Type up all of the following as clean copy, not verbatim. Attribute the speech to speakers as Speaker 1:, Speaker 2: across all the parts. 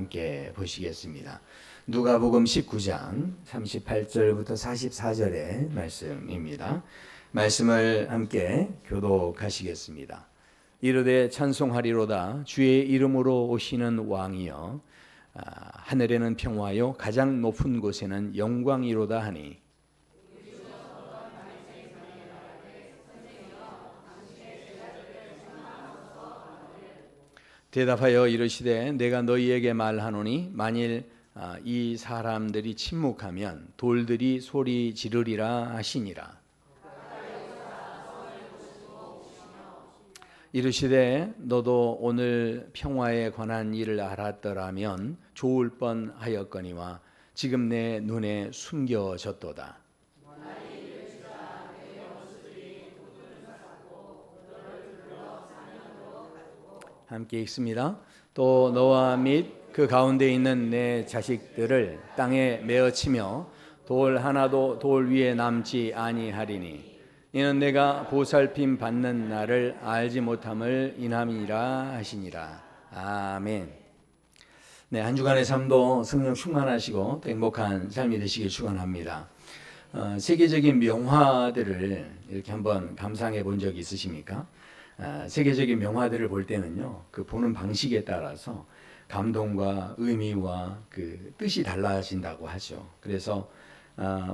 Speaker 1: 함께 보시겠습니다. 누가복음 19장 38절부터 44절의 말씀입니다. 말씀을 함께 교독하시겠습니다. 이르되 찬송하리로다 주의 이름으로 오시는 왕이여, 하늘에는 평화요 가장 높은 곳에는 영광이로다 하니, 대답하여 이르시되 내가 너희에게 말하노니 만일 이 사람들이 침묵하면 돌들이 소리 지르리라 하시니라. 이르시되 너도 오늘 평화에 관한 일을 알았더라면 좋을 뻔하였거니와 지금 내 눈에 숨겨졌도다. 함께 읽습니다. 또 너와 및 그 가운데 있는 내 자식들을 땅에 메어치며 돌 하나도 돌 위에 남지 아니하리니 이는 내가 보살핌 받는 날을 알지 못함을 인함이라 하시니라. 아멘. 네, 한 주간의 삶도 성령 충만하시고 행복한 삶이 되시길 축원합니다. 세계적인 명화들을 이렇게 한번 감상해 본 적이 있으십니까? 세계적인 명화들을 볼 때는요, 그 보는 방식에 따라서 감동과 의미와 그 뜻이 달라진다고 하죠. 그래서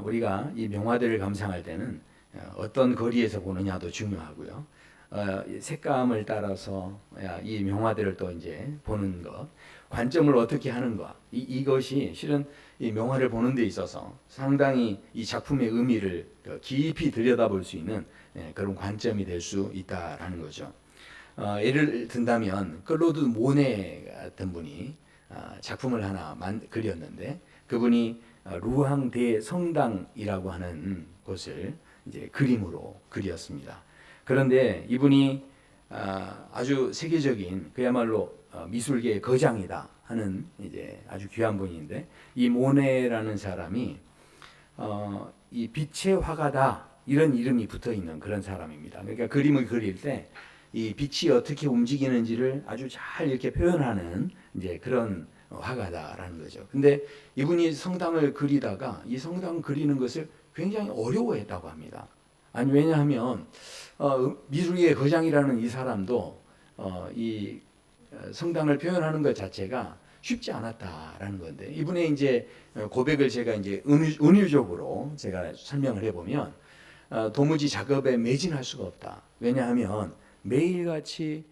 Speaker 1: 우리가 이 명화들을 감상할 때는 어떤 거리에서 보느냐도 중요하고요. 색감을 따라서 이 명화들을 또 이제 보는 것, 관점을 어떻게 하는가, 이것이 실은 이 명화를 보는 데 있어서 상당히 이 작품의 의미를 깊이 들여다볼 수 있는 그런 관점이 될 수 있다라는 거죠. 예를 든다면 클로드 모네 같은 분이 작품을 하나 그렸는데, 그분이 루앙 대성당이라고 하는 곳을 이제 그림으로 그렸습니다. 그런데 이분이 아주 세계적인 그야말로 미술계의 거장이다 하는 이제 아주 귀한 분인데, 이 모네라는 사람이 이 빛의 화가다 이런 이름이 붙어 있는 그런 사람입니다. 그러니까 그림을 그릴 때 이 빛이 어떻게 움직이는지를 아주 잘 이렇게 표현하는 이제 그런 화가다라는 거죠. 근데 이분이 성당을 그리다가 이 성당 그리는 것을 굉장히 어려워했다고 합니다. 아니, 왜냐하면 미술계의 거장이라는 이 사람도 이 성당을 표현하는 것 자체가 쉽지 않았다라는 건데, 이분의 이제 고백을 제가 이제 은유적으로 제가 설명을 해보면, 도무지 작업에 매진할 수가 없다. 왜냐하면 매일같이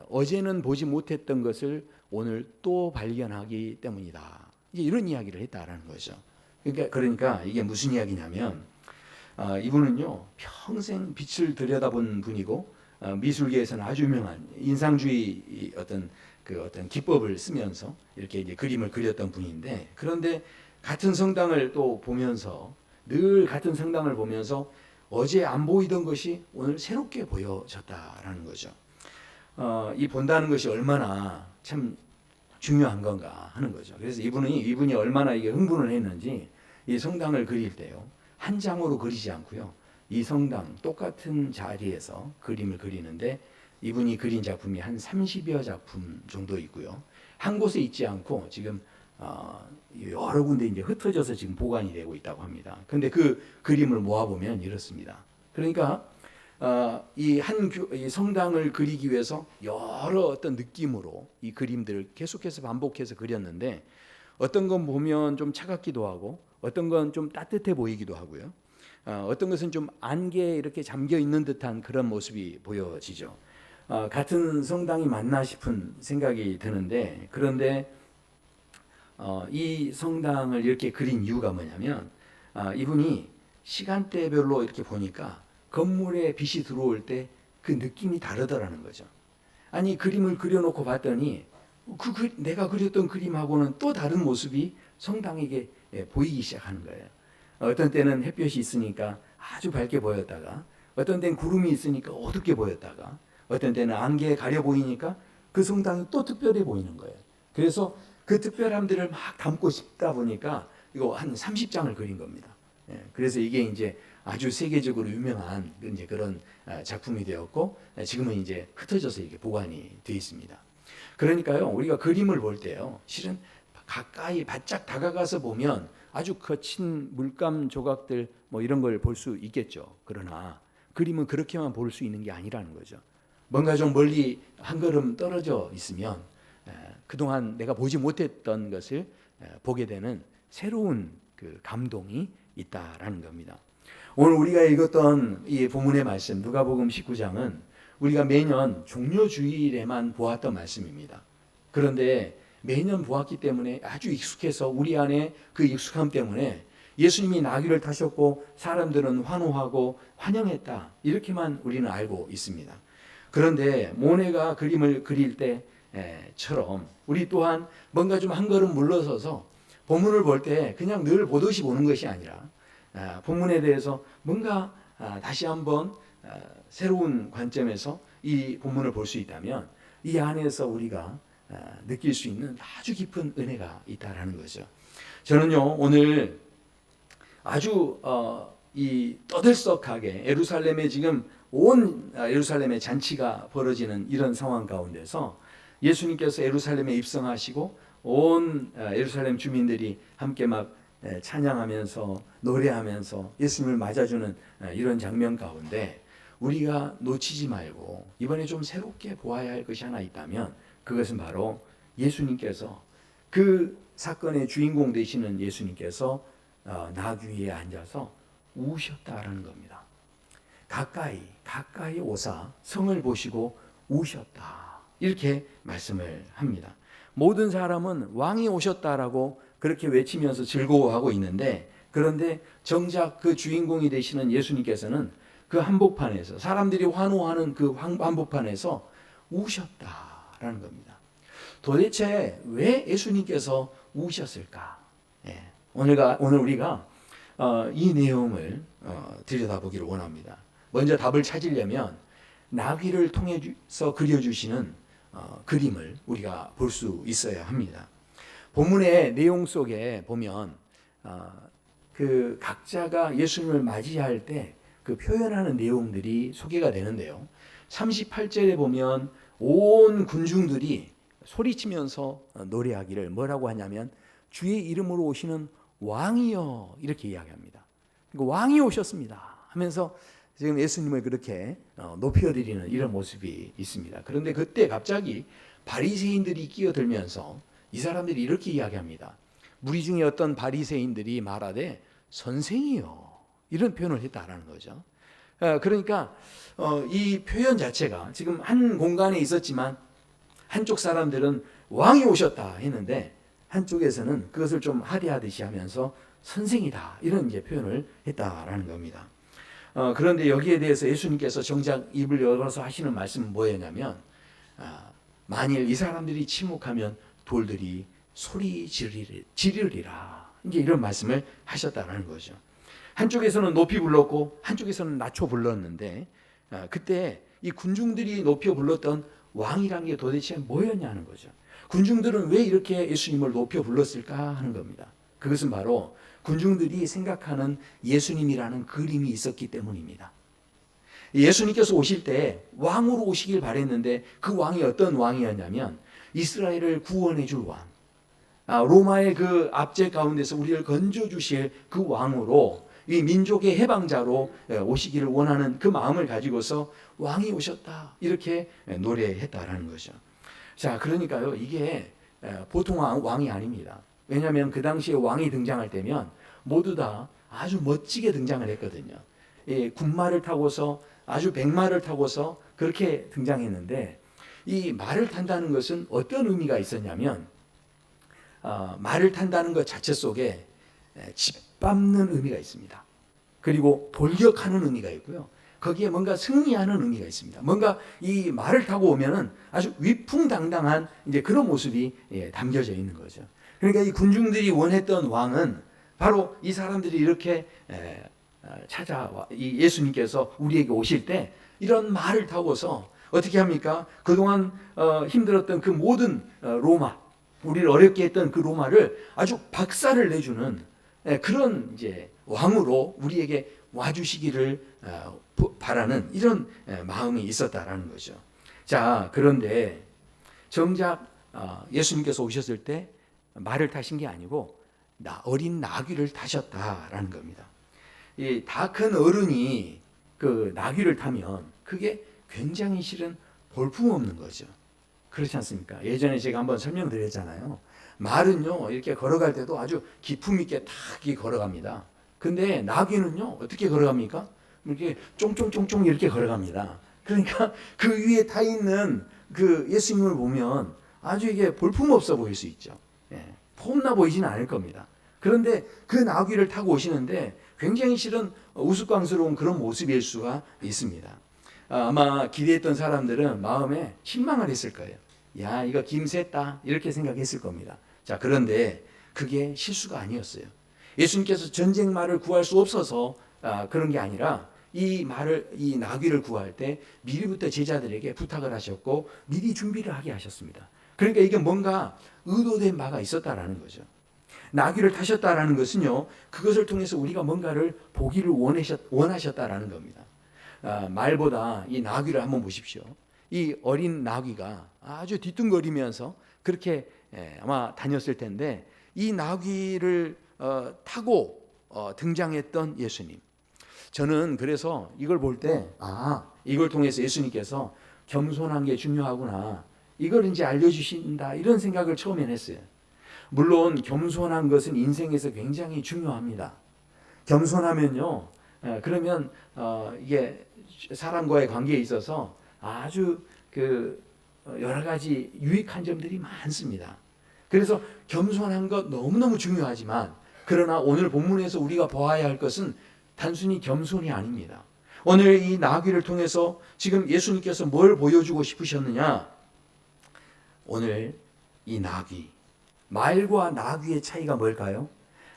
Speaker 1: 어제는 보지 못했던 것을 오늘 또 발견하기 때문이다. 이제 이런 이야기를 했다라는 거죠. 그러니까 이게 무슨 이야기냐면, 이분은요 평생 빛을 들여다본 분이고, 미술계에서는 아주 유명한 인상주의 어떤 기법을 쓰면서 이렇게 이제 그림을 그렸던 분인데, 그런데 같은 성당을 또 보면서 늘 같은 성당을 보면서 어제 안 보이던 것이 오늘 새롭게 보여졌다라는 거죠. 이 본다는 것이 얼마나 참 중요한 건가 하는 거죠. 그래서 이분이 얼마나 이게 흥분을 했는지, 이 성당을 그릴 때요 한 장으로 그리지 않고요, 이 성당 똑같은 자리에서 그림을 그리는데, 이분이 그린 작품이 한 30여 작품 정도 있고요. 한 곳에 있지 않고 지금 여러 군데 이제 흩어져서 지금 보관이 되고 있다고 합니다. 근데 그 그림을 모아보면 이렇습니다. 그러니까 이 성당을 그리기 위해서 여러 어떤 느낌으로 이 그림들을 계속해서 반복해서 그렸는데, 어떤 건 보면 좀 차갑기도 하고, 어떤 건 좀 따뜻해 보이기도 하고요. 어떤 것은 좀 안개에 이렇게 잠겨 있는 듯한 그런 모습이 보여지죠. 같은 성당이 맞나 싶은 생각이 드는데, 그런데 이 성당을 이렇게 그린 이유가 뭐냐면, 이분이 시간대별로 이렇게 보니까 건물에 빛이 들어올 때 그 느낌이 다르더라는 거죠. 아니, 그림을 그려놓고 봤더니 내가 그렸던 그림하고는 또 다른 모습이 성당에게 보이기 시작하는 거예요. 어떤 때는 햇볕이 있으니까 아주 밝게 보였다가, 어떤 때는 구름이 있으니까 어둡게 보였다가, 어떤 때는 안개에 가려 보이니까 그 성당이 또 특별해 보이는 거예요. 그래서 그 특별함들을 막 담고 싶다 보니까 이거 한 30장을 그린 겁니다. 그래서 이게 이제 아주 세계적으로 유명한 이제 그런 작품이 되었고, 지금은 이제 흩어져서 이게 보관이 되어 있습니다. 그러니까요, 우리가 그림을 볼 때요, 실은 가까이 바짝 다가가서 보면 아주 거친 물감 조각들 뭐 이런 걸 볼 수 있겠죠. 그러나 그림은 그렇게만 볼 수 있는 게 아니라는 거죠. 뭔가 좀 멀리 한 걸음 떨어져 있으면 그동안 내가 보지 못했던 것을 보게 되는 새로운 그 감동이 있다라는 겁니다. 오늘 우리가 읽었던 이 본문의 말씀 누가복음 19장은 우리가 매년 종려주일에만 보았던 말씀입니다. 그런데 매년 보았기 때문에 아주 익숙해서 우리 안에 그 익숙함 때문에 예수님이 나귀를 타셨고 사람들은 환호하고 환영했다 이렇게만 우리는 알고 있습니다. 그런데 모네가 그림을 그릴 때처럼 우리 또한 뭔가 좀 한 걸음 물러서서 본문을 볼 때 그냥 늘 보듯이 보는 것이 아니라 본문에 대해서 뭔가 다시 한번 새로운 관점에서 이 본문을 볼 수 있다면 이 안에서 우리가 느낄 수 있는 아주 깊은 은혜가 있다라는 거죠. 저는요 오늘 아주 이 떠들썩하게 예루살렘에 지금 온 예루살렘의 잔치가 벌어지는 이런 상황 가운데서 예수님께서 예루살렘에 입성하시고 온 예루살렘 주민들이 함께 막 찬양하면서 노래하면서 예수님을 맞아주는 이런 장면 가운데 우리가 놓치지 말고 이번에 좀 새롭게 보아야 할 것이 하나 있다면 그것은 바로 예수님께서 그 사건의 주인공 되시는 예수님께서 나귀 위에 앉아서 우셨다라는 겁니다. 가까이 오사 성을 보시고 우셨다 이렇게 말씀을 합니다. 모든 사람은 왕이 오셨다라고 그렇게 외치면서 즐거워하고 있는데 그런데 정작 그 주인공이 되시는 예수님께서는 그 한복판에서 사람들이 환호하는 그 한복판에서 우셨다라는 겁니다. 도대체 왜 예수님께서 우셨을까? 오늘 우리가 이 내용을 들여다보기를 원합니다. 먼저 답을 찾으려면 나귀를 통해서 그려주시는 그림을 우리가 볼 수 있어야 합니다. 본문의 내용 속에 보면 그 각자가 예수님을 맞이할 때 그 표현하는 내용들이 소개가 되는데요. 38절에 보면 온 군중들이 소리치면서 노래하기를 뭐라고 하냐면 주의 이름으로 오시는 왕이여 이렇게 이야기합니다. 그러니까 왕이 오셨습니다 하면서 지금 예수님을 그렇게 높여드리는 이런 모습이 있습니다. 그런데 그때 갑자기 바리새인들이 끼어들면서 이 사람들이 이렇게 이야기합니다. 무리 중에 어떤 바리새인들이 말하되 선생이요 이런 표현을 했다라는 거죠. 그러니까 이 표현 자체가 지금 한 공간에 있었지만 한쪽 사람들은 왕이 오셨다 했는데 한쪽에서는 그것을 좀 하대하듯이 하면서 선생이다 이런 이제 표현을 했다라는 겁니다. 그런데 여기에 대해서 예수님께서 정작 입을 열어서 하시는 말씀은 뭐였냐면 만일 이 사람들이 침묵하면 돌들이 소리 지르리라 이제 이런 말씀을 하셨다는 거죠. 한쪽에서는 높이 불렀고 한쪽에서는 낮춰 불렀는데 그때 이 군중들이 높여 불렀던 왕이란 게 도대체 뭐였냐는 거죠. 군중들은 왜 이렇게 예수님을 높여 불렀을까 하는 겁니다. 그것은 바로 군중들이 생각하는 예수님이라는 그림이 있었기 때문입니다. 예수님께서 오실 때 왕으로 오시길 바랬는데 그 왕이 어떤 왕이었냐면 이스라엘을 구원해 줄 왕, 로마의 그 압제 가운데서 우리를 건져 주실 그 왕으로 이 민족의 해방자로 오시기를 원하는 그 마음을 가지고서 왕이 오셨다 이렇게 노래했다라는 거죠. 자, 그러니까요 이게 보통 왕이 아닙니다. 왜냐하면 그 당시에 왕이 등장할 때면 모두 다 아주 멋지게 등장을 했거든요. 군말을 타고서 아주 백마를 타고서 그렇게 등장했는데 이 말을 탄다는 것은 어떤 의미가 있었냐면 말을 탄다는 것 자체 속에 짓밟는 의미가 있습니다. 그리고 돌격하는 의미가 있고요. 거기에 뭔가 승리하는 의미가 있습니다. 뭔가 이 말을 타고 오면은 아주 위풍당당한 이제 그런 모습이 담겨져 있는 거죠. 그러니까 이 군중들이 원했던 왕은 바로 이 사람들이 이렇게 찾아와 이 예수님께서 우리에게 오실 때 이런 말을 타고서 어떻게 합니까? 그동안 힘들었던 그 모든 로마, 우리를 어렵게 했던 그 로마를 아주 박살을 내주는 그런 이제 왕으로 우리에게 와주시기를 바라는 이런 마음이 있었다라는 거죠. 자, 그런데 정작 예수님께서 오셨을 때 말을 타신 게 아니고 어린 나귀를 타셨다라는 겁니다. 다 큰 어른이 그 나귀를 타면 그게 굉장히 실은 볼품없는 거죠. 그렇지 않습니까? 예전에 제가 한번 설명드렸잖아요. 말은요 이렇게 걸어갈 때도 아주 기품 있게 탁 걸어갑니다. 근데 나귀는요 어떻게 걸어갑니까? 이렇게 쫑쫑쫑쫑 이렇게 걸어갑니다. 그러니까 그 위에 타 있는 그 예수님을 보면 아주 이게 볼품없어 보일 수 있죠. 폼나 보이지는 않을 겁니다. 그런데 그 나귀를 타고 오시는데 굉장히 실은 우스꽝스러운 그런 모습일 수가 있습니다. 아마 기대했던 사람들은 마음에 실망을 했을 거예요. 야, 이거 김새다 이렇게 생각했을 겁니다. 자, 그런데 그게 실수가 아니었어요. 예수님께서 전쟁 말을 구할 수 없어서 그런 게 아니라 이 나귀를 구할 때 미리부터 제자들에게 부탁을 하셨고 미리 준비를 하게 하셨습니다. 그러니까 이게 뭔가 의도된 바가 있었다라는 거죠. 나귀를 타셨다라는 것은요, 그것을 통해서 우리가 뭔가를 보기를 원하셨다라는 겁니다. 말보다 이 나귀를 한번 보십시오. 이 어린 나귀가 아주 뒤뚱거리면서 그렇게 아마 다녔을 텐데 이 나귀를 타고 등장했던 예수님. 저는 그래서 이걸 볼 때 이걸 통해서 예수님께서 겸손한 게 중요하구나. 이걸 이제 알려주신다 이런 생각을 처음엔 했어요. 물론 겸손한 것은 인생에서 굉장히 중요합니다. 겸손하면요, 그러면 이게 사람과의 관계에 있어서 아주 여러 가지 유익한 점들이 많습니다. 그래서 겸손한 것 너무너무 중요하지만 그러나 오늘 본문에서 우리가 보아야 할 것은 단순히 겸손이 아닙니다. 오늘 이 나귀를 통해서 지금 예수님께서 뭘 보여주고 싶으셨느냐? 오늘 이 나귀, 말과 나귀의 차이가 뭘까요?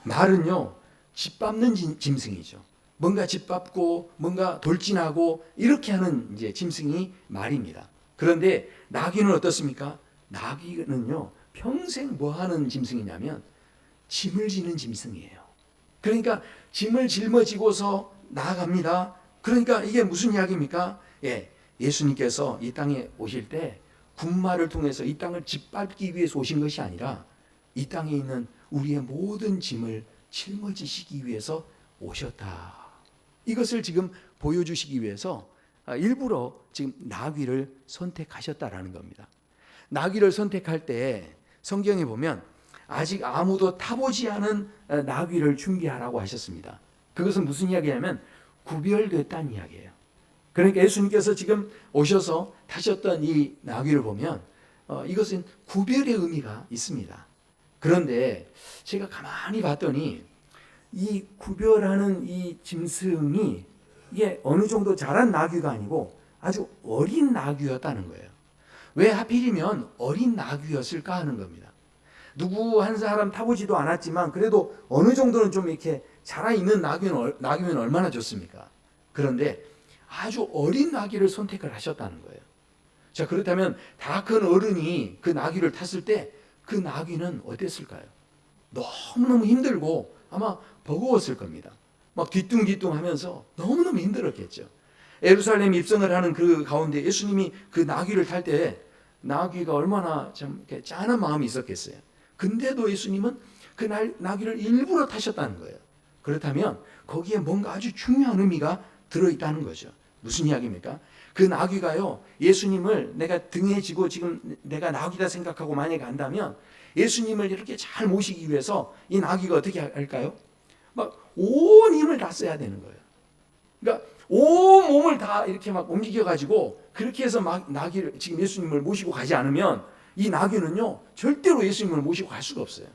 Speaker 1: 말은요, 짓밟는 짐승이죠. 뭔가 짓밟고 뭔가 돌진하고 이렇게 하는 이제 짐승이 말입니다. 그런데 나귀는 어떻습니까? 나귀는요, 평생 뭐 하는 짐승이냐면 짐을 지는 짐승이에요. 그러니까 짐을 짊어지고서 나아갑니다. 그러니까 이게 무슨 이야기입니까? 예수님께서 이 땅에 오실 때 군마를 통해서 이 땅을 짓밟기 위해서 오신 것이 아니라 이 땅에 있는 우리의 모든 짐을 짊어지시기 위해서 오셨다. 이것을 지금 보여주시기 위해서 일부러 지금 나귀를 선택하셨다라는 겁니다. 나귀를 선택할 때 성경에 보면 아직 아무도 타보지 않은 나귀를 준비하라고 하셨습니다. 그것은 무슨 이야기냐면 구별됐다는 이야기예요. 그러니까 예수님께서 지금 오셔서 타셨던 이 나귀를 보면 이것은 구별의 의미가 있습니다. 그런데 제가 가만히 봤더니 이 구별하는 이 짐승이 이게 어느 정도 자란 나귀가 아니고 아주 어린 나귀였다는 거예요. 왜 하필이면 어린 나귀였을까 하는 겁니다. 누구 한 사람 타보지도 않았지만 그래도 어느 정도는 좀 이렇게 자라있는 나귀면 얼마나 좋습니까? 그런데 아주 어린 나귀를 선택을 하셨다는 거예요. 자, 그렇다면 다 큰 어른이 그 나귀를 탔을 때 그 나귀는 어땠을까요? 너무너무 힘들고 아마 버거웠을 겁니다. 막 뒤뚱뒤뚱 하면서 너무너무 힘들었겠죠. 예루살렘 입성을 하는 그 가운데 예수님이 그 나귀를 탈 때 나귀가 얼마나 좀 짠한 마음이 있었겠어요. 근데도 예수님은 그 나귀를 일부러 타셨다는 거예요. 그렇다면 거기에 뭔가 아주 중요한 의미가 들어있다는 거죠. 무슨 이야기입니까? 그 나귀가요, 예수님을 내가 등에 지고 지금 내가 나귀다 생각하고 만약에 간다면 예수님을 이렇게 잘 모시기 위해서 이 나귀가 어떻게 할까요? 막 온 힘을 다 써야 되는 거예요. 그러니까 온 몸을 다 이렇게 막 움직여가지고 그렇게 해서 막 나귀를 지금 예수님을 모시고 가지 않으면 이 나귀는요, 절대로 예수님을 모시고 갈 수가 없어요.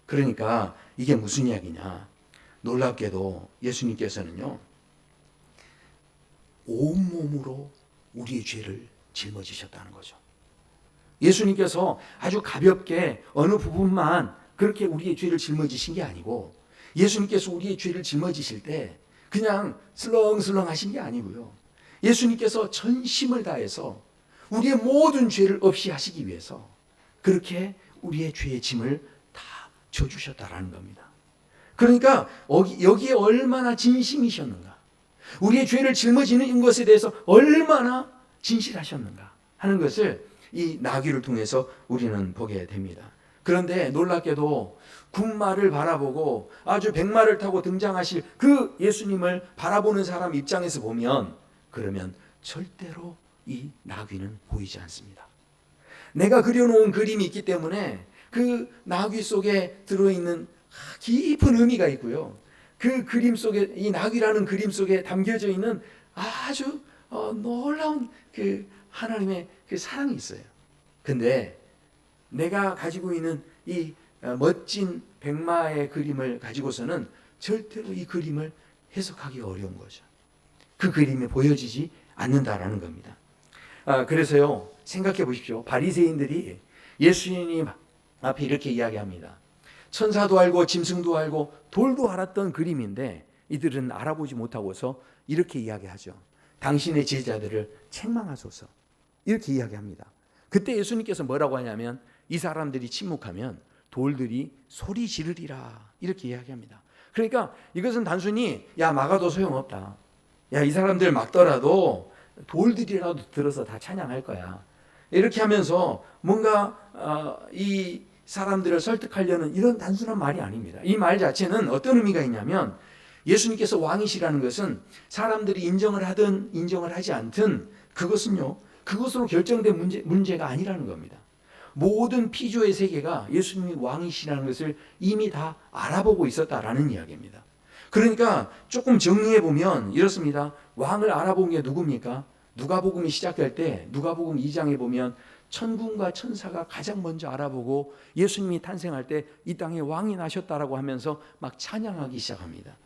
Speaker 1: 그러니까 이게 무슨 이야기냐? 놀랍게도 예수님께서는요, 온몸으로 우리의 죄를 짊어지셨다는 거죠. 예수님께서 아주 가볍게 어느 부분만 그렇게 우리의 죄를 짊어지신 게 아니고 예수님께서 우리의 죄를 짊어지실 때 그냥 슬렁슬렁 하신 게 아니고요. 예수님께서 전심을 다해서 우리의 모든 죄를 없이 하시기 위해서 그렇게 우리의 죄의 짐을 다 져주셨다라는 겁니다. 그러니까 여기에 얼마나 진심이셨는가, 우리의 죄를 짊어지는 것에 대해서 얼마나 진실하셨는가 하는 것을 이 나귀를 통해서 우리는 보게 됩니다. 그런데 놀랍게도 군마를 바라보고 아주 백마를 타고 등장하실 그 예수님을 바라보는 사람 입장에서 보면, 그러면 절대로 이 나귀는 보이지 않습니다. 내가 그려놓은 그림이 있기 때문에 그 나귀 속에 들어있는 깊은 의미가 있고요. 그 그림 속에, 이 나귀라는 그림 속에 담겨져 있는 아주 놀라운 그 하나님의 그 사랑이 있어요. 근데 내가 가지고 있는 이 멋진 백마의 그림을 가지고서는 절대로 이 그림을 해석하기 어려운 거죠. 그 그림이 보여지지 않는다라는 겁니다. 그래서요, 생각해 보십시오. 바리새인들이 예수님 앞에 이렇게 이야기합니다. 천사도 알고 짐승도 알고 돌도 알았던 그림인데 이들은 알아보지 못하고서 이렇게 이야기하죠. 당신의 제자들을 책망하소서. 이렇게 이야기합니다. 그때 예수님께서 뭐라고 하냐면, 이 사람들이 침묵하면 돌들이 소리 지르리라, 이렇게 이야기합니다. 그러니까 이것은 단순히 야 막아도 소용없다, 야 이 사람들 막더라도 돌들이라도 들어서 다 찬양할 거야, 이렇게 하면서 뭔가 이 사람들을 설득하려는 이런 단순한 말이 아닙니다. 이 말 자체는 어떤 의미가 있냐면, 예수님께서 왕이시라는 것은 사람들이 인정을 하든 인정을 하지 않든 그것은요, 그것으로 결정된 문제가 아니라는 겁니다. 모든 피조의 세계가 예수님이 왕이시라는 것을 이미 다 알아보고 있었다라는 이야기입니다. 그러니까 조금 정리해 보면 이렇습니다. 왕을 알아본 게 누굽니까? 누가복음이 시작할 때 누가복음 2장에 보면 천군과 천사가 가장 먼저 알아보고 예수님이 탄생할 때 이 땅에 왕이 나셨다라고 하면서 막 찬양하기 시작합니다.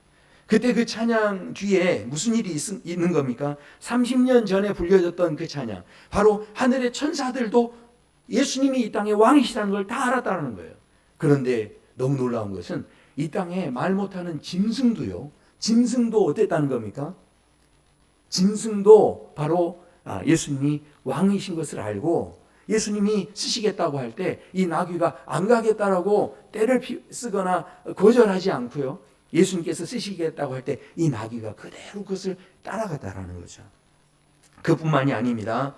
Speaker 1: 그때 그 찬양 뒤에 무슨 일이 있는 겁니까? 30년 전에 불려졌던 그 찬양, 바로 하늘의 천사들도 예수님이 이 땅의 왕이시라는 걸 다 알았다는 거예요. 그런데 너무 놀라운 것은 이 땅에 말 못하는 짐승도요, 짐승도 어땠다는 겁니까? 짐승도 바로 예수님이 왕이신 것을 알고 예수님이 쓰시겠다고 할 때 이 나귀가 안 가겠다라고 떼를 쓰거나 거절하지 않고요, 예수님께서 쓰시겠다고 할 때 이 나귀가 그대로 그것을 따라갔다라는 거죠. 그뿐만이 아닙니다.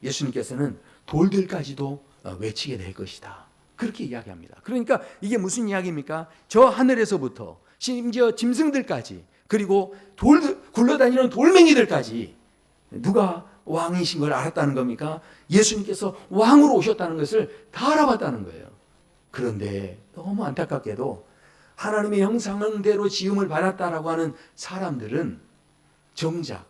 Speaker 1: 예수님께서는 돌들까지도 외치게 될 것이다, 그렇게 이야기합니다. 그러니까 이게 무슨 이야기입니까? 저 하늘에서부터 심지어 짐승들까지, 그리고 굴러다니는 돌멩이들까지 누가 왕이신 걸 알았다는 겁니까? 예수님께서 왕으로 오셨다는 것을 다 알아봤다는 거예요. 그런데 너무 안타깝게도 하나님의 형상대로 지음을 받았다라고 하는 사람들은 정작,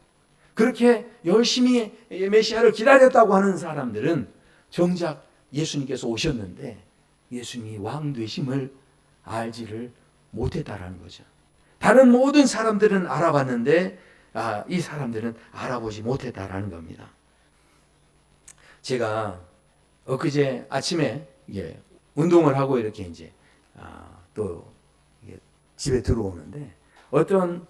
Speaker 1: 그렇게 열심히 메시아를 기다렸다고 하는 사람들은 정작 예수님께서 오셨는데 예수님이 왕 되심을 알지를 못했다라는 거죠. 다른 모든 사람들은 알아봤는데 이 사람들은 알아보지 못했다라는 겁니다. 제가 엊그제 아침에 운동을 하고 이렇게 이제 또 집에 들어오는데 어떤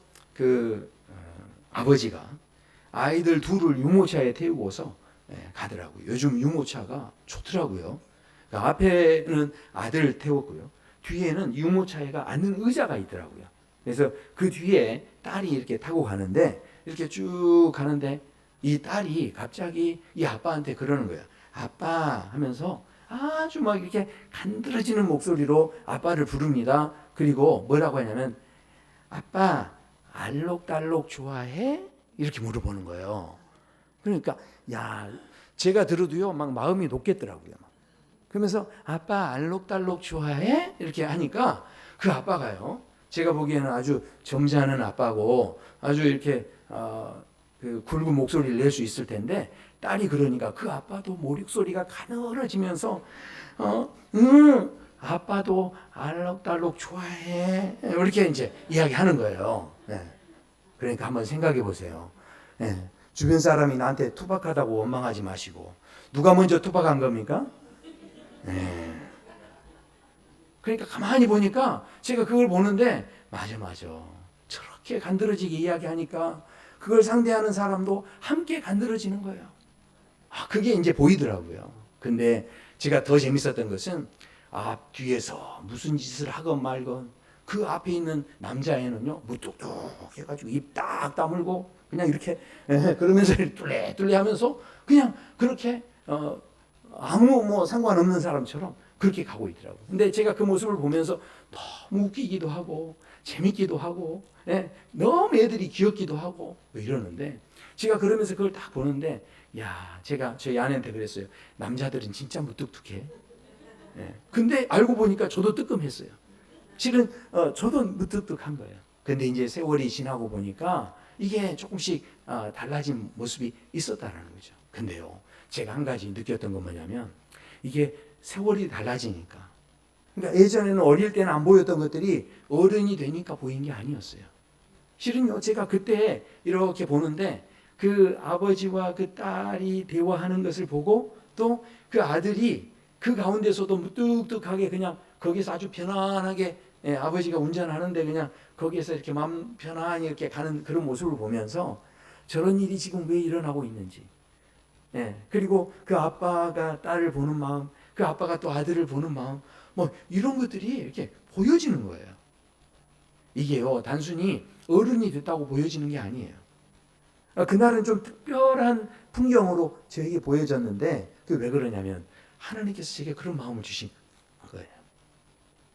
Speaker 1: 아버지가 아이들 둘을 유모차에 태우고서 가더라고요. 요즘 유모차가 좋더라고요. 그러니까 앞에는 아들을 태웠고요, 뒤에는 유모차에가 앉는 의자가 있더라고요. 그래서 그 뒤에 딸이 이렇게 타고 가는데, 이렇게 쭉 가는데 이 딸이 갑자기 이 아빠한테 그러는 거예요. 아빠 하면서 아주 막 이렇게 간드러지는 목소리로 아빠를 부릅니다. 그리고 뭐라고 하냐면, 아빠 알록달록 좋아해? 이렇게 물어보는 거예요. 그러니까 제가 들어도요 막 마음이 녹겠더라고요. 그러면서 아빠 알록달록 좋아해? 이렇게 하니까 그 아빠가요, 제가 보기에는 아주 점잖은 아빠고 아주 이렇게 그 굵은 목소리를 낼 수 있을 텐데, 딸이 그러니까 그 아빠도 목소리가 가늘어지면서 아빠도 알록달록 좋아해, 이렇게 이제 이야기하는 거예요. 그러니까 한번 생각해 보세요. 주변 사람이 나한테 투박하다고 원망하지 마시고, 누가 먼저 투박한 겁니까? 그러니까 가만히 보니까 제가 그걸 보는데 맞아 저렇게 간드러지게 이야기하니까 그걸 상대하는 사람도 함께 간드러지는 거예요. 그게 이제 보이더라고요. 근데 제가 더 재밌었던 것은 뒤에서 무슨 짓을 하건 말건 그 앞에 있는 남자애는요 무뚝뚝 해가지고 입 딱 다물고 그냥 이렇게 그러면서 뚫레뚫레 하면서 그냥 그렇게 아무 상관없는 사람처럼 그렇게 가고 있더라고요. 근데 제가 그 모습을 보면서 너무 웃기기도 하고 재밌기도 하고 너무 애들이 귀엽기도 하고 이러는데 제가 그러면서 그걸 딱 보는데 제가 저희 아내한테 그랬어요. 남자들은 진짜 무뚝뚝해. 근데 알고 보니까 저도 뜨끔했어요. 실은 저도 무뚝뚝한 거예요. 근데 이제 세월이 지나고 보니까 이게 조금씩 달라진 모습이 있었다라는 거죠. 근데요, 제가 한 가지 느꼈던 건 뭐냐면 이게 세월이 달라지니까, 그러니까 예전에는 어릴 때는 안 보였던 것들이 어른이 되니까 보인 게 아니었어요. 실은요, 제가 그때 이렇게 보는데 그 아버지와 그 딸이 대화하는 것을 보고 또 그 아들이 그 가운데서도 무뚝뚝하게 그냥 거기서 아주 편안하게 아버지가 운전하는데 그냥 거기에서 이렇게 마음 편안히 이렇게 가는 그런 모습을 보면서 저런 일이 지금 왜 일어나고 있는지, 그리고 그 아빠가 딸을 보는 마음, 그 아빠가 또 아들을 보는 마음, 뭐 이런 것들이 이렇게 보여지는 거예요. 이게요, 단순히 어른이 됐다고 보여지는 게 아니에요. 그날은 좀 특별한 풍경으로 저에게 보여졌는데 그게 왜 그러냐면 하나님께서 제게 그런 마음을 주신 거예요.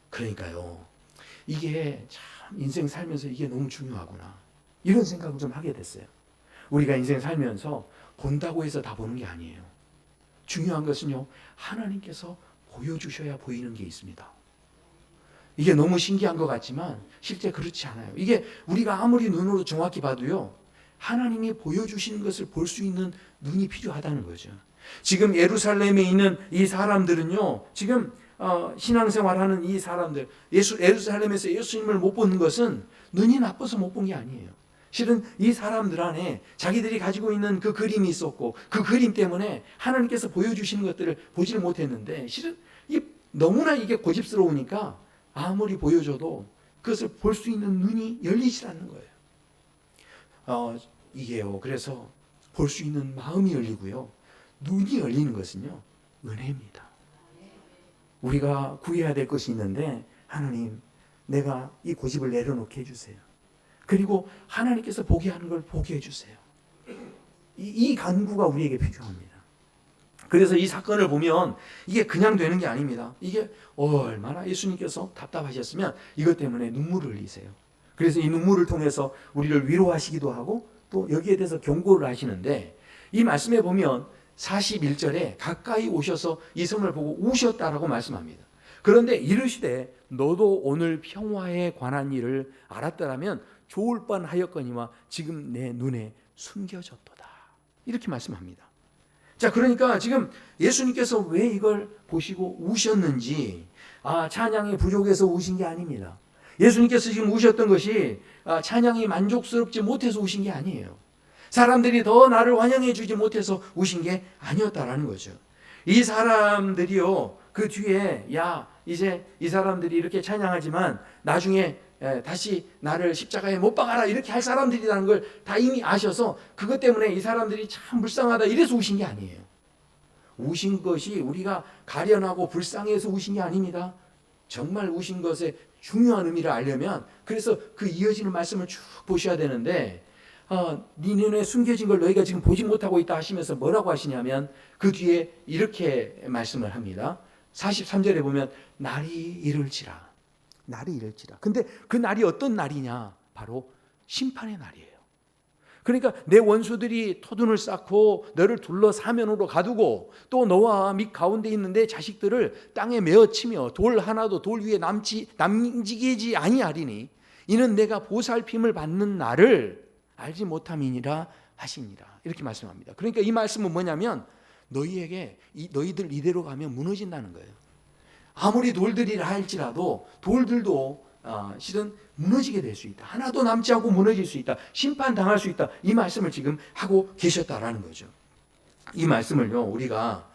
Speaker 1: 그러니까요, 이게 참 인생 살면서 이게 너무 중요하구나 이런 생각을 좀 하게 됐어요. 우리가 인생 살면서 본다고 해서 다 보는 게 아니에요. 중요한 것은요, 하나님께서 보여주셔야 보이는 게 있습니다. 이게 너무 신기한 것 같지만 실제 그렇지 않아요. 이게 우리가 아무리 눈으로 정확히 봐도요, 하나님이 보여주시는 것을 볼 수 있는 눈이 필요하다는 거죠. 지금 예루살렘에 있는 이 사람들은요, 지금 신앙생활하는 이 사람들, 예루살렘에서 예수님을 못 보는 것은 눈이 나빠서 못 본 게 아니에요. 실은 이 사람들 안에 자기들이 가지고 있는 그 그림이 있었고 그 그림 때문에 하나님께서 보여주시는 것들을 보지를 못했는데 실은 너무나 이게 고집스러우니까 아무리 보여줘도 그것을 볼 수 있는 눈이 열리지 않는 거예요. 이게요, 그래서 볼 수 있는 마음이 열리고요, 눈이 열리는 것은요, 은혜입니다. 우리가 구해야 될 것이 있는데 하나님, 내가 이 고집을 내려놓게 해주세요. 그리고 하나님께서 보게 하는 걸 보게 해주세요. 이 간구가 우리에게 필요합니다. 그래서 이 사건을 보면 이게 그냥 되는 게 아닙니다. 이게 얼마나 예수님께서 답답하셨으면 이것 때문에 눈물을 흘리세요. 그래서 이 눈물을 통해서 우리를 위로하시기도 하고 또 여기에 대해서 경고를 하시는데, 이 말씀에 보면 41절에 가까이 오셔서 이 섬을 보고 우셨다라고 말씀합니다. 그런데 이르시되 너도 오늘 평화에 관한 일을 알았더라면 좋을 뻔하였거니와 지금 내 눈에 숨겨졌도다, 이렇게 말씀합니다. 자, 그러니까 지금 예수님께서 왜 이걸 보시고 우셨는지, 찬양이 부족해서 우신 게 아닙니다. 예수님께서 지금 우셨던 것이 찬양이 만족스럽지 못해서 우신 게 아니에요. 사람들이 더 나를 환영해 주지 못해서 우신 게 아니었다라는 거죠. 이 사람들이요, 그 뒤에 이제 이 사람들이 이렇게 찬양하지만 나중에 다시 나를 십자가에 못 박아라 이렇게 할 사람들이라는 걸 다 이미 아셔서 그것 때문에 이 사람들이 참 불쌍하다 이래서 우신 게 아니에요. 우신 것이 우리가 가련하고 불쌍해서 우신 게 아닙니다. 정말 우신 것의 중요한 의미를 알려면 그래서 그 이어지는 말씀을 쭉 보셔야 되는데, 네 눈에 숨겨진 걸 너희가 지금 보지 못하고 있다 하시면서 뭐라고 하시냐면 그 뒤에 이렇게 말씀을 합니다. 43절에 보면 날이 이를지라. 날이 이를지라. 근데 그 날이 어떤 날이냐? 바로 심판의 날이에요. 그러니까 내 원수들이 토둔을 쌓고 너를 둘러 사면으로 가두고 또 너와 밑 가운데 있는 내 자식들을 땅에 메어치며 돌 하나도 돌 위에 남지게 아니하리니 이는 내가 보살핌을 받는 날을 알지 못함이니라 하시니라, 이렇게 말씀합니다. 그러니까 이 말씀은 뭐냐면 너희에게 너희들 이대로 가면 무너진다는 거예요. 아무리 돌들이라 할지라도 돌들도 실은 무너지게 될 수 있다. 하나도 남지 않고 무너질 수 있다. 심판당할 수 있다. 이 말씀을 지금 하고 계셨다라는 거죠. 이 말씀을요, 우리가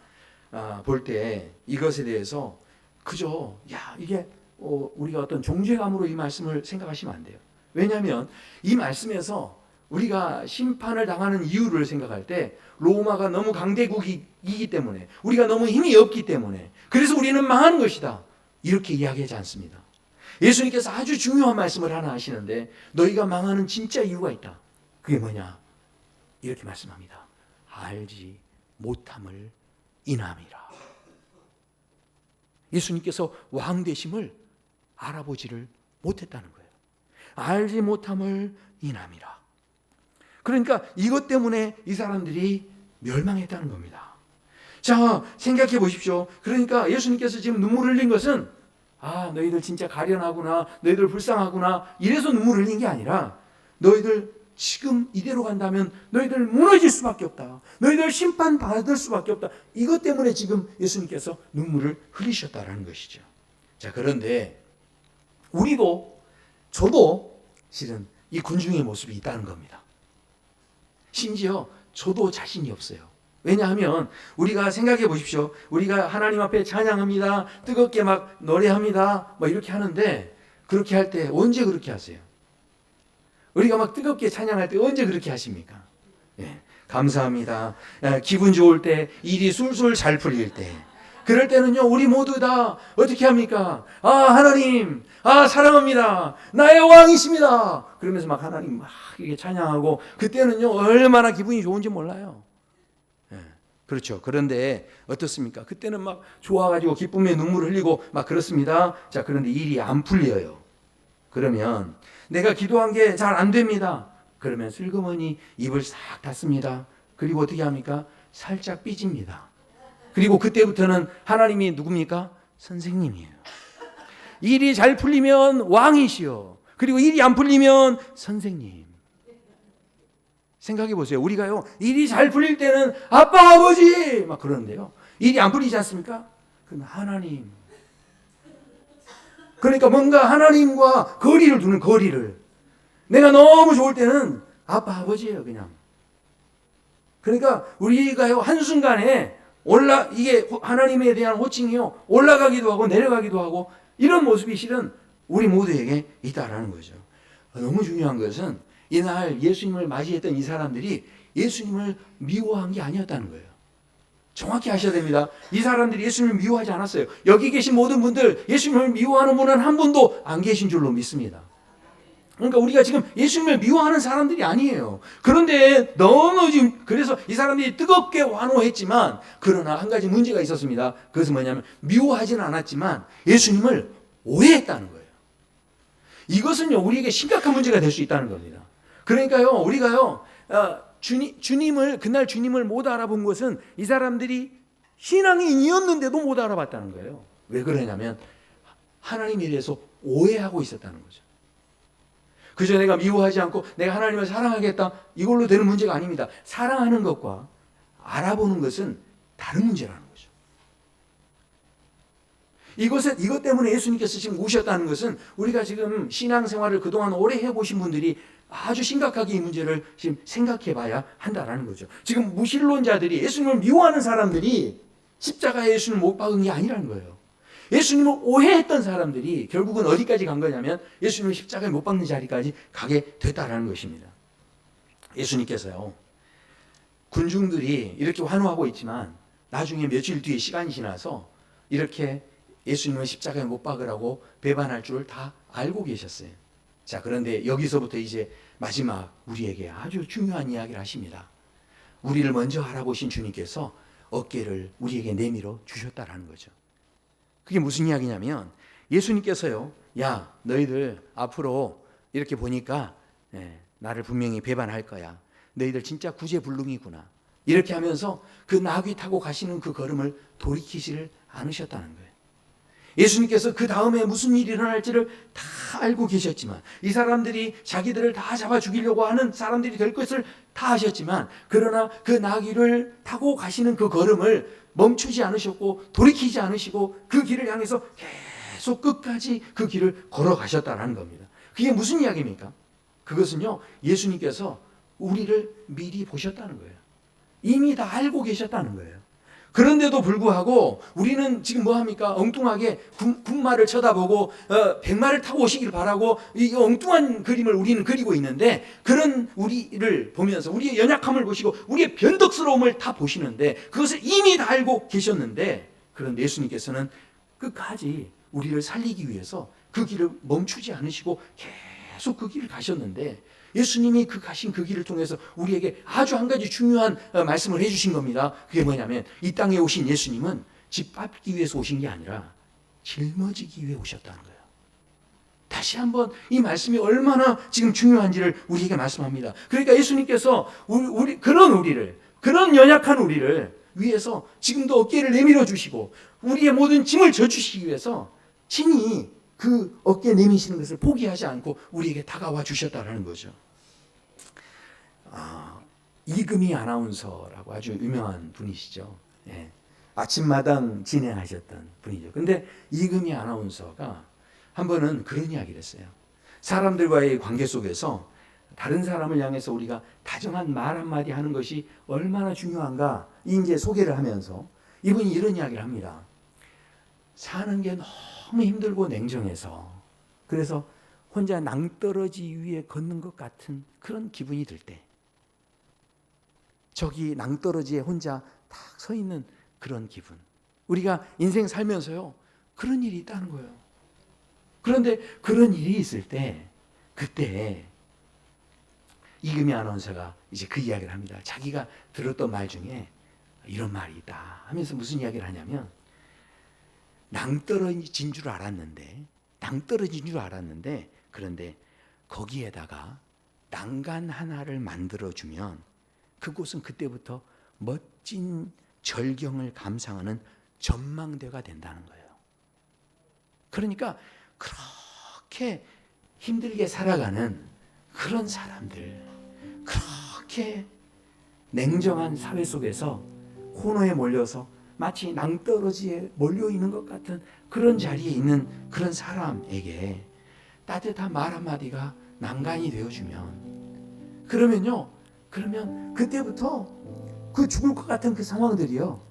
Speaker 1: 볼 때 이것에 대해서 그저 이게 우리가 어떤 존재감으로 이 말씀을 생각하시면 안 돼요. 왜냐하면 이 말씀에서 우리가 심판을 당하는 이유를 생각할 때 로마가 너무 강대국이기 때문에, 우리가 너무 힘이 없기 때문에, 그래서 우리는 망하는 것이다, 이렇게 이야기하지 않습니다. 예수님께서 아주 중요한 말씀을 하나 하시는데 너희가 망하는 진짜 이유가 있다. 그게 뭐냐? 이렇게 말씀합니다. 알지 못함을 인함이라. 예수님께서 왕 되심을 알아보지를 못했다는 거예요. 알지 못함을 인함이라. 그러니까 이것 때문에 이 사람들이 멸망했다는 겁니다. 자, 생각해 보십시오. 그러니까 예수님께서 지금 눈물을 흘린 것은 너희들 진짜 가련하구나, 너희들 불쌍하구나, 이래서 눈물을 흘린 게 아니라 너희들 지금 이대로 간다면 너희들 무너질 수밖에 없다, 너희들 심판받을 수밖에 없다, 이것 때문에 지금 예수님께서 눈물을 흘리셨다라는 것이죠. 자, 그런데 저도 실은 이 군중의 모습이 있다는 겁니다. 심지어 저도 자신이 없어요. 왜냐하면 우리가 생각해 보십시오. 우리가 하나님 앞에 찬양합니다, 뜨겁게 막 노래합니다, 이렇게 하는데, 그렇게 할 때 언제 그렇게 하세요? 우리가 막 뜨겁게 찬양할 때 언제 그렇게 하십니까? 감사합니다. 기분 좋을 때, 일이 술술 잘 풀릴 때, 그럴 때는요, 우리 모두 다 어떻게 합니까? 하나님, 사랑합니다, 나의 왕이십니다, 그러면서 막 하나님 막 이게 찬양하고, 그때는요 얼마나 기분이 좋은지 몰라요. 그렇죠. 그런데 어떻습니까? 그때는 막 좋아가지고 기쁨에 눈물을 흘리고 막 그렇습니다. 자, 그런데 일이 안 풀려요. 그러면 내가 기도한 게 잘 안 됩니다. 그러면 슬그머니 입을 싹 닫습니다. 그리고 어떻게 합니까? 살짝 삐집니다. 그리고 그때부터는 하나님이 누굽니까? 선생님이에요. 일이 잘 풀리면 왕이시요, 그리고 일이 안 풀리면 선생님. 생각해 보세요. 우리가요, 일이 잘 풀릴 때는 아빠, 아버지 막 그러는데요, 일이 안 풀리지 않습니까? 그럼 하나님. 그러니까 뭔가 하나님과 거리를 두는, 거리를. 내가 너무 좋을 때는 아빠, 아버지예요, 그냥. 그러니까 우리가요, 한순간에 이게 하나님에 대한 호칭이요, 올라가기도 하고 내려가기도 하고, 이런 모습이 실은 우리 모두에게 있다라는 거죠. 너무 중요한 것은 이날 예수님을 맞이했던 이 사람들이 예수님을 미워한 게 아니었다는 거예요. 정확히 아셔야 됩니다. 이 사람들이 예수님을 미워하지 않았어요. 여기 계신 모든 분들, 예수님을 미워하는 분은 한 분도 안 계신 줄로 믿습니다. 그러니까 우리가 지금 예수님을 미워하는 사람들이 아니에요. 그런데 너무 지금, 그래서 이 사람들이 뜨겁게 환호했지만, 그러나 한 가지 문제가 있었습니다. 그것은 뭐냐면, 미워하지는 않았지만 예수님을 오해했다는 거예요. 이것은요, 우리에게 심각한 문제가 될 수 있다는 겁니다. 그러니까요, 우리가요, 그날 주님을 못 알아본 것은 이 사람들이 신앙인이었는데도 못 알아봤다는 거예요. 왜 그러냐면 하나님에 대해서 오해하고 있었다는 거죠. 그저 내가 미워하지 않고 내가 하나님을 사랑하겠다, 이걸로 되는 문제가 아닙니다. 사랑하는 것과 알아보는 것은 다른 문제라는 거죠. 이것 때문에 예수님께서 지금 우셨다는 것은, 우리가 지금 신앙생활을 그동안 오래 해보신 분들이 아주 심각하게 이 문제를 지금 생각해 봐야 한다라는 거죠. 지금 무신론자들이, 예수님을 미워하는 사람들이 십자가에 예수님을 못 박은 게 아니라는 거예요. 예수님을 오해했던 사람들이 결국은 어디까지 간 거냐면 예수님을 십자가에 못 박는 자리까지 가게 됐다라는 것입니다. 예수님께서요, 군중들이 이렇게 환호하고 있지만 나중에 며칠 뒤에 시간이 지나서 이렇게 예수님을 십자가에 못 박으라고 배반할 줄 다 알고 계셨어요. 자, 그런데 여기서부터 이제 마지막 우리에게 아주 중요한 이야기를 하십니다. 우리를 먼저 알아보신 주님께서 어깨를 우리에게 내밀어 주셨다라는 거죠. 그게 무슨 이야기냐면, 예수님께서요, 야, 너희들 앞으로 이렇게 보니까 나를 분명히 배반할 거야, 너희들 진짜 구제불능이구나, 이렇게 하면서 그 나귀 타고 가시는 그 걸음을 돌이키지를 않으셨다는 거예요. 예수님께서 그 다음에 무슨 일이 일어날지를 다 알고 계셨지만, 이 사람들이 자기들을 다 잡아 죽이려고 하는 사람들이 될 것을 다 아셨지만, 그러나 그 나귀를 타고 가시는 그 걸음을 멈추지 않으셨고 돌이키지 않으시고 그 길을 향해서 계속 끝까지 그 길을 걸어가셨다는 겁니다. 그게 무슨 이야기입니까? 그것은요, 예수님께서 우리를 미리 보셨다는 거예요. 이미 다 알고 계셨다는 거예요. 그런데도 불구하고 우리는 지금 뭐합니까? 엉뚱하게 군마를 쳐다보고 백마를 타고 오시길 바라고 이 엉뚱한 그림을 우리는 그리고 있는데, 그런 우리를 보면서 우리의 연약함을 보시고 우리의 변덕스러움을 다 보시는데, 그것을 이미 다 알고 계셨는데, 그런데 예수님께서는 끝까지 우리를 살리기 위해서 그 길을 멈추지 않으시고 계속 그 길을 가셨는데, 예수님이 가신 그 길을 통해서 우리에게 아주 한 가지 중요한 말씀을 해주신 겁니다. 그게 뭐냐면, 이 땅에 오신 예수님은 집 밟기 위해서 오신 게 아니라 жил머지기 위해 오셨다는 거예요. 다시 한번 이 말씀이 얼마나 지금 중요한지를 우리에게 말씀합니다. 그러니까 예수님께서 그런 연약한 우리를 위해서 지금도 어깨를 내밀어 주시고 우리의 모든 짐을 져주시기 위해서 친히 그 어깨 내미시는 것을 포기하지 않고 우리에게 다가와 주셨다는 거죠. 이금희 아나운서라고 아주 유명한 분이시죠. 예. 아침마당 진행하셨던 분이죠. 근데 이금희 아나운서가 한 번은 그런 이야기를 했어요. 사람들과의 관계 속에서 다른 사람을 향해서 우리가 다정한 말 한마디 하는 것이 얼마나 중요한가 이제 소개를 하면서 이분이 이런 이야기를 합니다. 사는 게 너무 힘들고 냉정해서 그래서 혼자 낭떠러지 위에 걷는 것 같은 그런 기분이 들 때 저기 낭떠러지에 혼자 딱 서 있는 그런 기분. 우리가 인생 살면서요 그런 일이 있다는 거예요. 그런데 그런 일이 있을 때 그때 이금희 아나운서가 이제 그 이야기를 합니다. 자기가 들었던 말 중에 이런 말이 있다 하면서 무슨 이야기를 하냐면 낭떠러진 줄 알았는데 그런데 거기에다가 난간 하나를 만들어주면 그곳은 그때부터 멋진 절경을 감상하는 전망대가 된다는 거예요. 그러니까 그렇게 힘들게 살아가는 그런 사람들, 그렇게 냉정한 사회 속에서 코너에 몰려서 마치 낭떠러지에 몰려있는 것 같은 그런 자리에 있는 그런 사람에게 따뜻한 말 한마디가 난간이 되어주면 그러면 그때부터 그 죽을 것 같은 그 상황들이요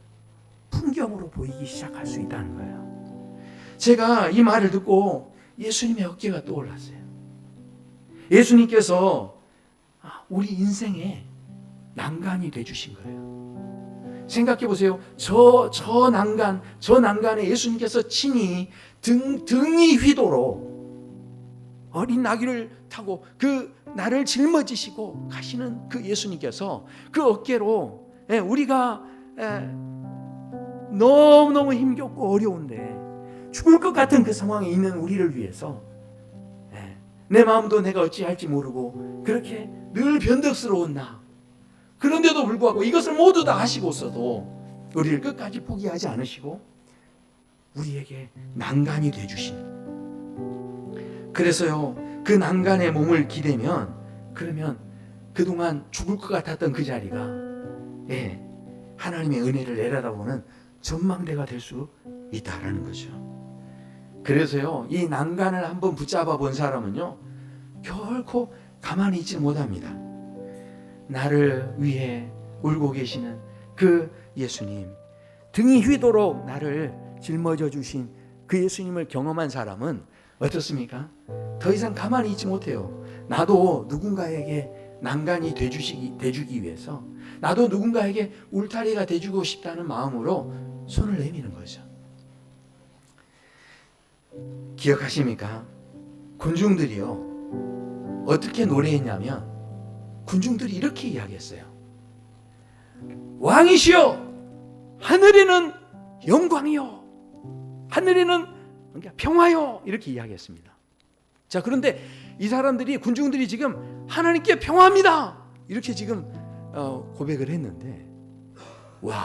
Speaker 1: 풍경으로 보이기 시작할 수 있다는 거예요. 제가 이 말을 듣고 예수님의 어깨가 떠올랐어요. 예수님께서 우리 인생에 난간이 되주신 거예요. 생각해 보세요. 저 난간에 예수님께서 친히 등이 휘도록 어린 나귀를 타고 그 나를 짊어지시고 가시는 그 예수님께서 그 어깨로 우리가 너무너무 힘겹고 어려운데 죽을 것 같은 그 상황에 있는 우리를 위해서 내 마음도 내가 어찌할지 모르고 그렇게 늘 변덕스러운 나 그런데도 불구하고 이것을 모두 다 하시고서도 우리를 끝까지 포기하지 않으시고 우리에게 난간이 되주신 그래서요 그 난간에 몸을 기대면 그러면 그동안 죽을 것 같았던 그 자리가 하나님의 은혜를 내려다보는 전망대가 될 수 있다라는 거죠. 그래서요 이 난간을 한번 붙잡아 본 사람은요 결코 가만히 있지 못합니다. 나를 위해 울고 계시는 그 예수님, 등이 휘도록 나를 짊어져 주신 그 예수님을 경험한 사람은 어떻습니까? 더 이상 가만히 있지 못해요. 나도 누군가에게 난간이 돼주기 위해서 나도 누군가에게 울타리가 돼주고 싶다는 마음으로 손을 내미는 거죠. 기억하십니까? 군중들이요 어떻게 노래했냐면 군중들이 이렇게 이야기했어요. 왕이시여 하늘에는 영광이요 하늘에는 평화요 이렇게 이야기했습니다. 자 그런데 이 사람들이 군중들이 지금 하나님께 평화합니다 이렇게 지금 고백을 했는데 와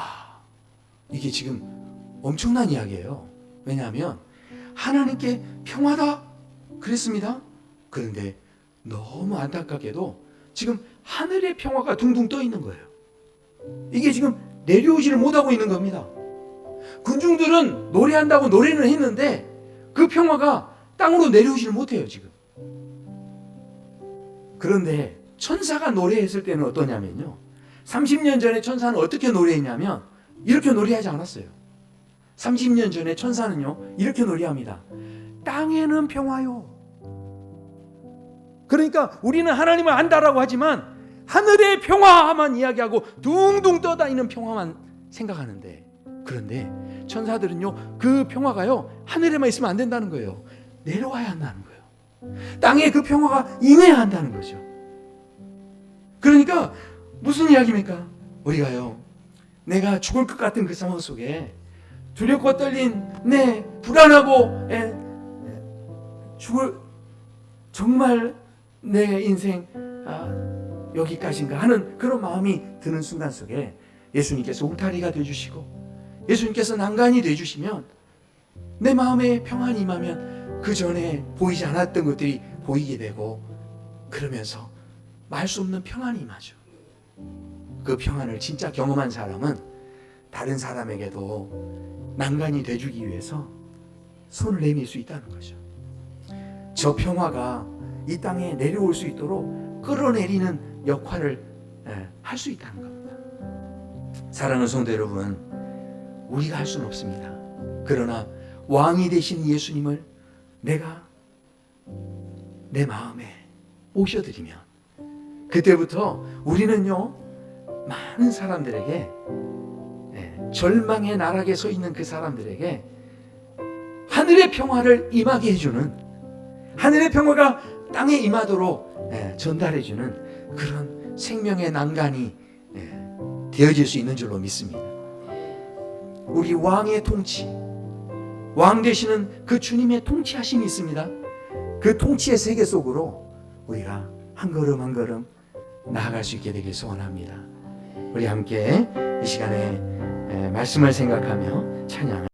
Speaker 1: 이게 지금 엄청난 이야기예요. 왜냐하면 하나님께 평화다 그랬습니다. 그런데 너무 안타깝게도 지금 하늘의 평화가 둥둥 떠 있는 거예요. 이게 지금 내려오지를 못하고 있는 겁니다. 군중들은 노래한다고 노래는 했는데 그 평화가 땅으로 내려오지를 못해요 지금. 그런데 천사가 노래했을 때는 어떠냐면요 30년 전에 천사는 어떻게 노래했냐면 이렇게 노래하지 않았어요. 30년 전에 천사는요 이렇게 노래합니다. 땅에는 평화요. 그러니까 우리는 하나님을 안다라고 하지만 하늘의 평화만 이야기하고 둥둥 떠다니는 평화만 생각하는데 그런데 천사들은요 그 평화가요 하늘에만 있으면 안 된다는 거예요. 내려와야 한다는 거예요. 땅에 그 평화가 임해야 한다는 거죠. 그러니까 무슨 이야기입니까? 우리가요 내가 죽을 것 같은 그 상황 속에 두렵고 떨린 내 불안하고 죽을 정말 내 인생 여기까지인가 하는 그런 마음이 드는 순간 속에 예수님께서 울타리가 되어주시고 예수님께서 난간이 되어주시면 내 마음에 평안이 임하면 그 전에 보이지 않았던 것들이 보이게 되고 그러면서 말 수 없는 평안이 임하죠. 그 평안을 진짜 경험한 사람은 다른 사람에게도 난간이 돼주기 위해서 손을 내밀 수 있다는 거죠. 저 평화가 이 땅에 내려올 수 있도록 끌어내리는 역할을 할 수 있다는 겁니다. 사랑하는 성도 여러분, 우리가 할 수는 없습니다. 그러나 왕이 되신 예수님을 내가 내 마음에 모셔드리면 그때부터 우리는요 많은 사람들에게 절망의 나락에 서 있는 그 사람들에게 하늘의 평화를 임하게 해주는, 하늘의 평화가 땅에 임하도록 전달해주는 그런 생명의 난간이 되어질 수 있는 줄로 믿습니다. 우리 왕의 통치, 왕 되시는 그 주님의 통치하심이 있습니다. 그 통치의 세계 속으로 우리가 한 걸음 한 걸음 나아갈 수 있게 되길 소원합니다. 우리 함께 이 시간에 말씀을 생각하며 찬양을